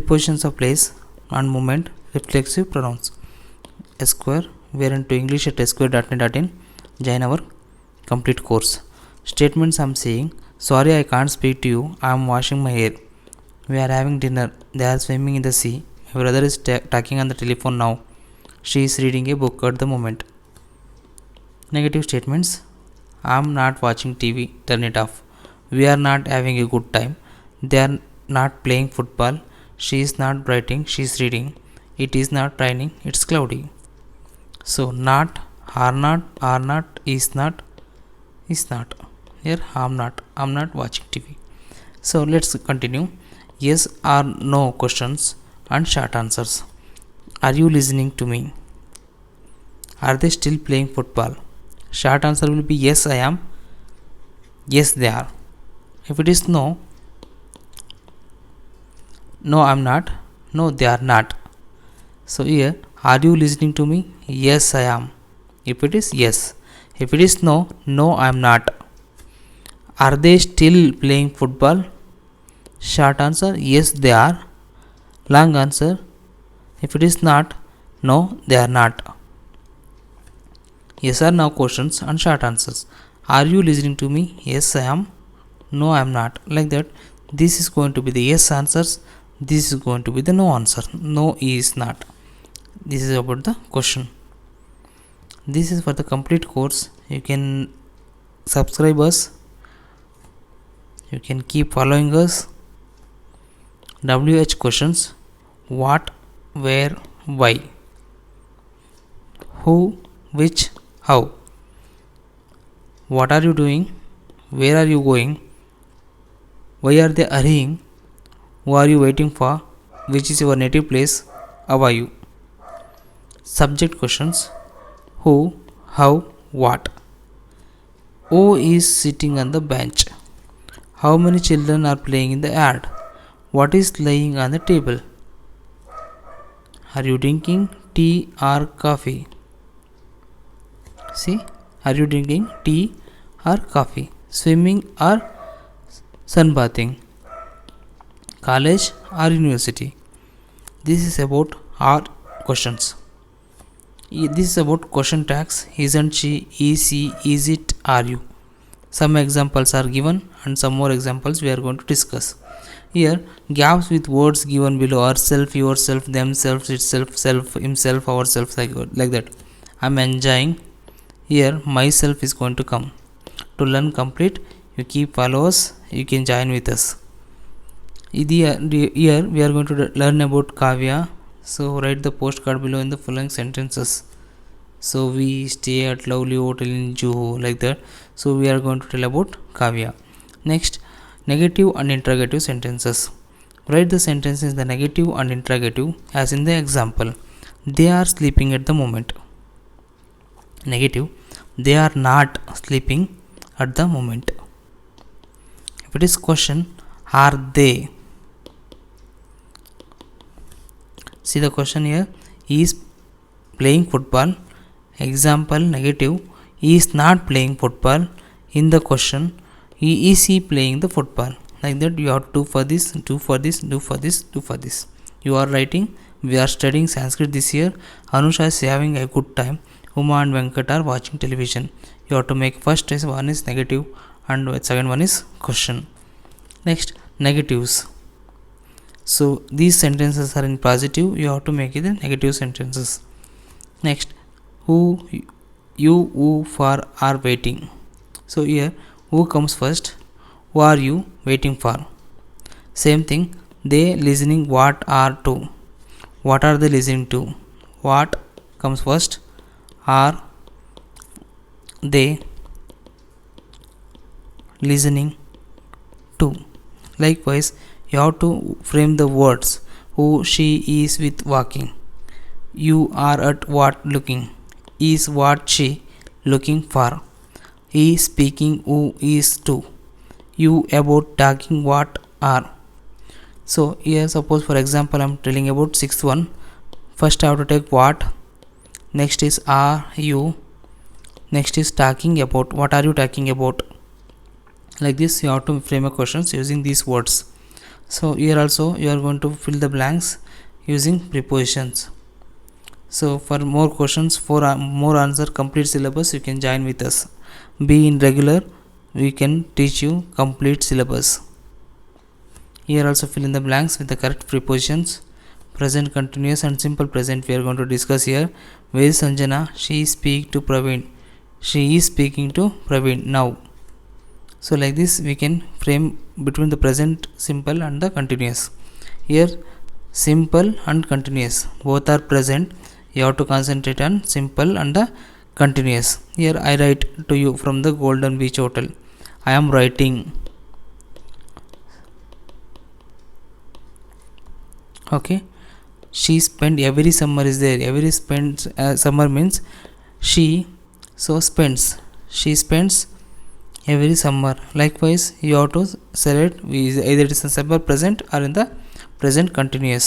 Prepositions of place and movement, reflexive pronouns. Square, we are into English at square.net.in. Join our complete course. Statements I'm saying: sorry, I can't speak to you. I am washing my hair. We are having dinner. They are swimming in the sea. My brother is talking on the telephone now. She is reading a book at the moment. Negative statements: I am not watching TV. Turn it off. We are not having a good time. They are not playing football. She is not writing. She is reading. It is not raining. It's cloudy. So not, are not, is not. Here I'm not watching TV. So let's continue. Yes or no questions and short answers. Are you listening to me? Are they still playing football? Short answer will be yes, I am. Yes, they are. If it is no, no, I'm not. No, they are not. So here, are you listening to me? Yes, I am. If it is yes. If it is no, no, I am not. Are they still playing football? Short answer, yes, they are. Long answer, if it is not, no, they are not. Yes or no questions and short answers. Are you listening to me? Yes, I am. No, I am not. Like that, this is going to be the yes answers. This is going to be the no answer. No is not. This is about the question. This is for the complete course. You can subscribe us. You can keep following us. WH questions: what, where, why, who, which, how. What are you doing? Where are you going? Why are they hurrying? Who are you waiting for? Which is your native place? How are you? Subject questions: who, how, what. Who is sitting on the bench? How many children are playing in the yard? What is lying on the table? Are you drinking tea or coffee? See, are you drinking tea or coffee? Swimming or sunbathing? College or university? This is about our questions. This is about question tags: isn't she, is he, is it, are you. Some examples are given and some more examples we are going to discuss. Here, gaps with words given below are self, yourself, themselves, itself, self, himself, ourselves, like that. I am enjoying. Here, myself is going to come. To learn complete, you keep follow us, you can join with us. Here we are going to learn about Kavya. So write the postcard below in the following sentences. So we stay at lovely hotel in Juhu, like that. So we are going to tell about Kavya. Next, negative and interrogative sentences. Write the sentences in the negative and interrogative as in the example. They are sleeping at the moment. Negative: they are not sleeping at the moment. If it is question, are they? See the question here. He is playing football. Example negative: he is not playing football. In the question, is he playing the football? Like that, you have to do for this, do for this, do for this, do for this. You are writing. We are studying Sanskrit this year. Anusha is having a good time. Uma and Venkat are watching television. You have to make first test. One is negative and second one is question. Next, negatives. So these sentences are in positive. You have to make it in negative sentences. Next, who, you, who, for, are waiting. So here, who comes first? Who are you waiting for? Same thing. They listening. What are to? What are they listening to? What comes first? Are they listening to? Likewise, you have to frame the words. Who, she is with walking. You are at what looking. Is what she looking for. He speaking. Who is to. You about talking. What are. So here, suppose for example I am telling about sixth one. First I have to take what. Next is are you. Next is talking about. What are you talking about? Like this, you have to frame a questions using these words. So here also you are going to fill the blanks using prepositions. So for more questions, for more answer, complete syllabus, you can join with us. Be in regular, we can teach you complete syllabus. Here also fill in the blanks with the correct prepositions. Present continuous and simple present we are going to discuss here. Where is Sanjana? She speak to Praveen. She is speaking to Praveen now. So like this we can frame between the present simple and the continuous. Here simple and continuous both are present. You have to concentrate on simple and the continuous. Here I write to you from the Golden Beach Hotel. I am writing. Okay. She spent every summer is there. Every spends summer means she, so spends. She spends every summer. Likewise, you have to select either it is in simple present or in the present continuous.